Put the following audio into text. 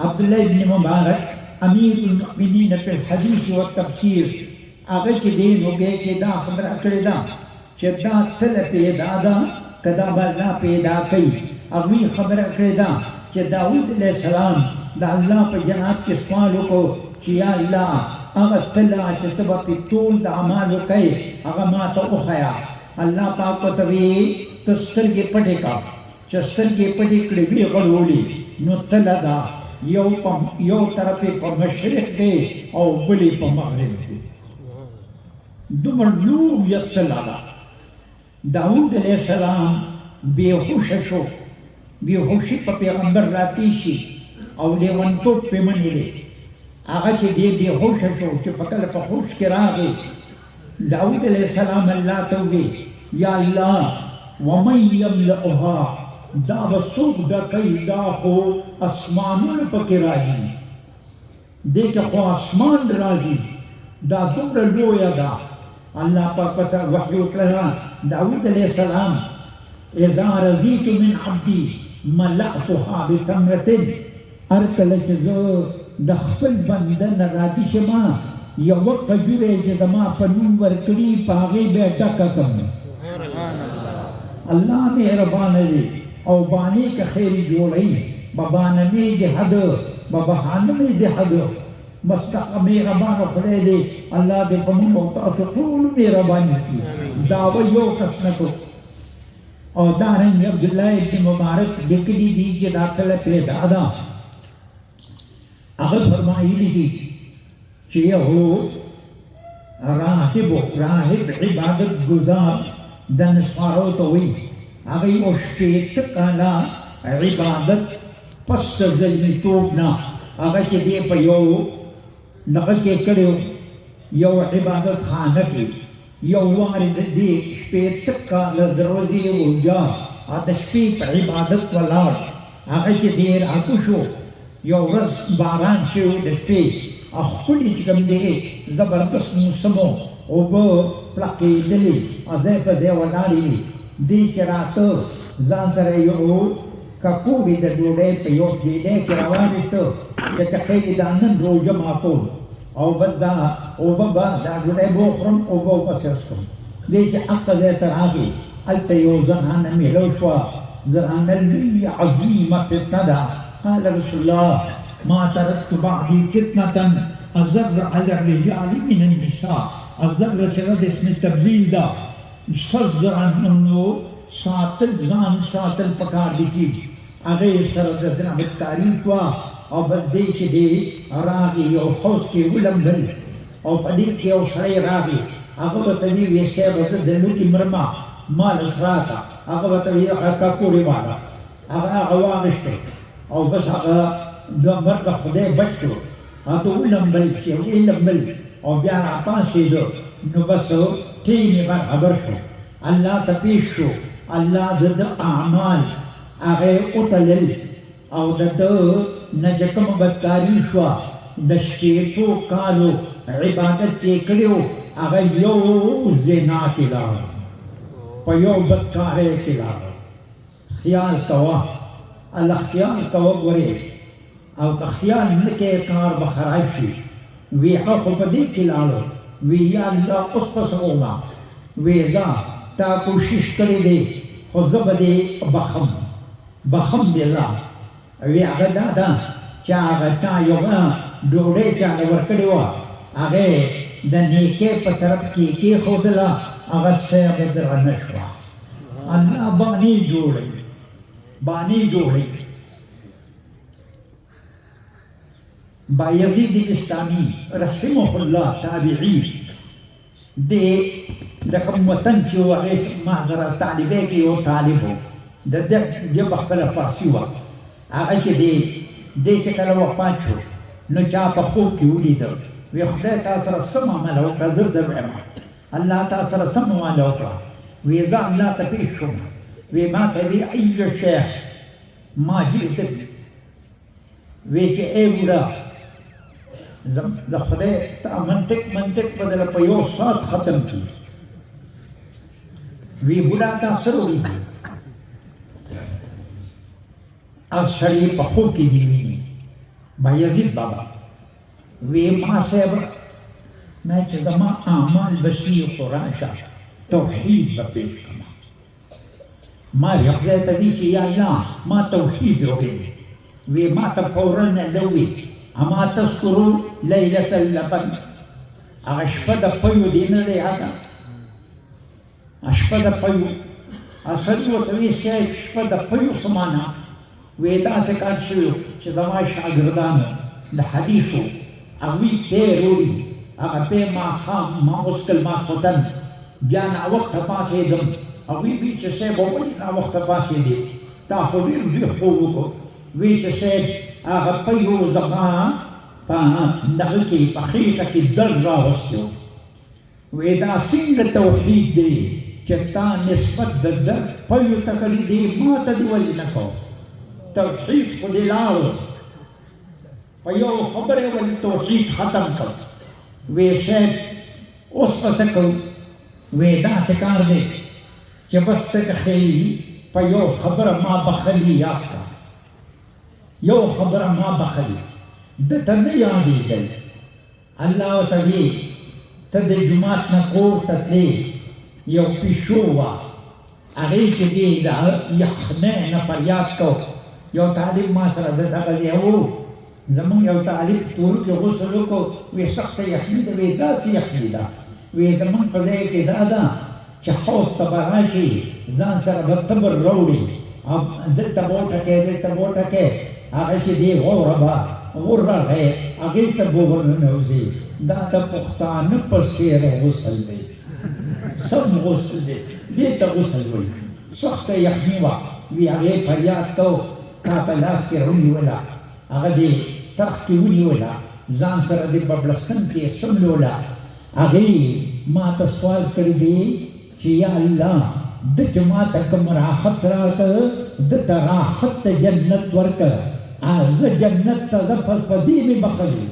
عبدالله ابن مبارک امیر المؤمنین په الحدیث و تفسیر هغه چې دی نو بیا کې دا خبره کړې ده چې دا تل پیدا ده که دا به الله پیدا کوي هغوی خبره کړې ده چې داود علیه السلام د الله په جناب کې سوال وکړو چې یا الله هغه تله چې ته به پې ټول د اعمالو کوې هغه ما ته وښیه الله پاک ورته ویې ته سترګې پټې کړه چې سترګې پټې کړې ویې غړولې نو تله ده یو طرف په مشرق دی او بلې په مغرب دی دومره لویه تله ده داود علیه السلام بېهوشه شو بېهوشي په پیغمبر راتېر شي او لیونتوب پرې منې دی هغه چې دی بېهوشه شو چې په کله په هوش کې راغی داود علیه السلام الله ته وویل یا الله ومن یملأها دا به څوک ډکوي دا خو اسمانونه پکې راځي دې کې خو اسمان راځي دا دومره لویه ده الله پاک ورته وحی وکړه داود علیه السلام اذا رضیت من عبدي ملأتها بتمرة هر کله چې زه د خپل بنده نه راضي شم یوه کجورې چې زما په نوم ورکړي په هغې به یې ډکه کړم الله مهربانه دی او بانې که خیرې جوړوي ببانمې د حد ببهانمې د حد مستقه مهربانه خدای دی الله دې په موږ او تاسو ټول مهرباني کړي دا به یو کس نه کړو او دارنګ عبدالله ابن مبارک لیکلي دي چې دا کله پیدا ده هغه فرمایلي دي چې یو راهب عبادت گزار د نصارو ته وایي هغه یو شپېته کاله عبادت پس د زلمیتوب نه هغه چې دی په یو دغه کې کړی یو عبادت خانه کې یو وارې د دې شپېته کاله د ورځې روژه د شپې په عبادت ولاړ هغه چې دی راکو شو یو ورځ باران شوی د شپې ښکلي چې کوم دی زبردست موسم و اوبه پړقېدلې ځای په ځای ولاړې وي دی چې راته ځان سره یو ککوړې د ډوډۍ په یو ټېلۍ کې راوانېسته چې که ښایي دا نن روژه ماتول او بس دا اوبه به دا ډوډۍ به وخورم اوبه ورپسې وڅښم دی چې هغه ځای ته راغی هلته یو زنانه میړه شوه زنانه لوی عظیمه فتنه ده قال رسول الله ما تركت بعدي فتنة أضر على الرجال من النساء الضر سره د اسم تبدیل ده صدر انه ساتل ځان ساتل پکار دي چې هغې سره د درامت تعریف وه او بس دی چې دی راغی یو حوض کې ولمبل او په دې کې یو سړی راغی هغه ورته ویې ویې صاحبه زه د لوټې مرمه مال راکړه هغه ورته ویې ککوړې واله هغه واغېسته او بس هغه د مرګه خدای بچ کړو هغه ولمبل چې ولمبل او بیا راپاڅېده نو بس ټیم یې برابر شو الله ته پیش شو الله د ده اعمال هغه یې وتلل او د ده نه چې کومه بدکاري شوه د شپېتو کالو عبادت چې یې کړی و هغه یو زنا کې لاړ په یو بدکارۍ کې لاړ خیال کوه الله خیال کوه ګورې او که خیال نه کې کار به خراب شي وی هغه خو په دې کې لاړو وی یا الله اوس پس وما وی ځه تا کوشش کړی دی خو زه به دې بخم دې الله وی هغه دا ده چې هغه تا یو ډوډۍ چاله ورکړې وه هغې د نیکۍ په طرف کې کېښودله هغه صحیح درنه شوه الله بانې جوړوي بایزید بستانی رحمه الله تابعی دی لکه وطن چې و هغې ما سره طالبۍ کې یو طالب و د ده ژبه خپله فارسي وه هغه چې دی چې کله وفات شو نو چا په خوب کې ولیده وی خدای تا سره څه معامله وکړه زر وایم الله تا سره څه معامله وکړه وی زه الله ته پیش شوم وی ما ته وی ای شیخ ما جئت وی چې ای بوډا د خدای تا منطق بدله په یو ساعت ختم کړي وی بوډا تا څه ولیدل او سړی په خوب کې دې ویني بایزید بابا وی ما صاحب ما چې زما اعمال بشي قرآن شه توحید به پیش کړم ما وی خدای ته وی چې یا الله ما توحید وکړي وی ما ته فورا لوي اما تذکروا لیلة اللبن هغه شپه د پیو دی نه دی هغه شپه د پیو اصل ورته وی شپه د پیو سمانا وی داسې کار شوی چې زما شاګردانو د حدیثو هغوی پی روړي هغه پی ماښام ماخوستل ماخوتن بیا ناوخته پاڅېدم هغوی وی چې صاحب ولې ناوخته پاڅېدې تا خو ډېر ډېر خوب وکړو وی چې صاحب هغه پیو زما په دغه کې په خېټه کې درد راوستی و وی دا څنګه توحید دی چې تا نسبت د درد پیو ته کړي دی ما ته دې ولې نه کوو توحید خو دې لاړو په یو خبرې ولې توحید ختم کړ وی صاحب اوس به څه کوو وی داسې کار دی چې بس ته که ښایي په یو خبره ما بخلي یاد کړه یو خبره ما بخلي ده ته نه یادېدل الله ورته وی ته د جومات نه کور ته تلې یو پیشو وه هغې کې دې د یخنۍ نه فریاد کو یو طالب ما سره د دغه دی و زمونږ یو طالب تور کې غسل وکړو وی سخته یخني ده وی داسې یخني ده وی زمونږ په ځای کې دا ده چې حوض ته به راشي ځان سره به تبر راوړي دلته به وټکې دلته به وټکې هغه چې دی غوره به ور راغی هغې ته به ورننوځي دا د پښتانه په څېر غسل دی سم غسل دی دې ته غسل وایي سخته یخني وه وی هغې فریاد کو تا په لاس کې ونیوله هغه دې ترخ کې ونیوله ځان سره دې ببړستن کې سملوله هغې ما ته سوال کړی دی چې یا الله ده چې ما ته کوم راحت راکړه ده ته راحت ته جنت ورکړه زه جنت ته ځم په دې مې بخلي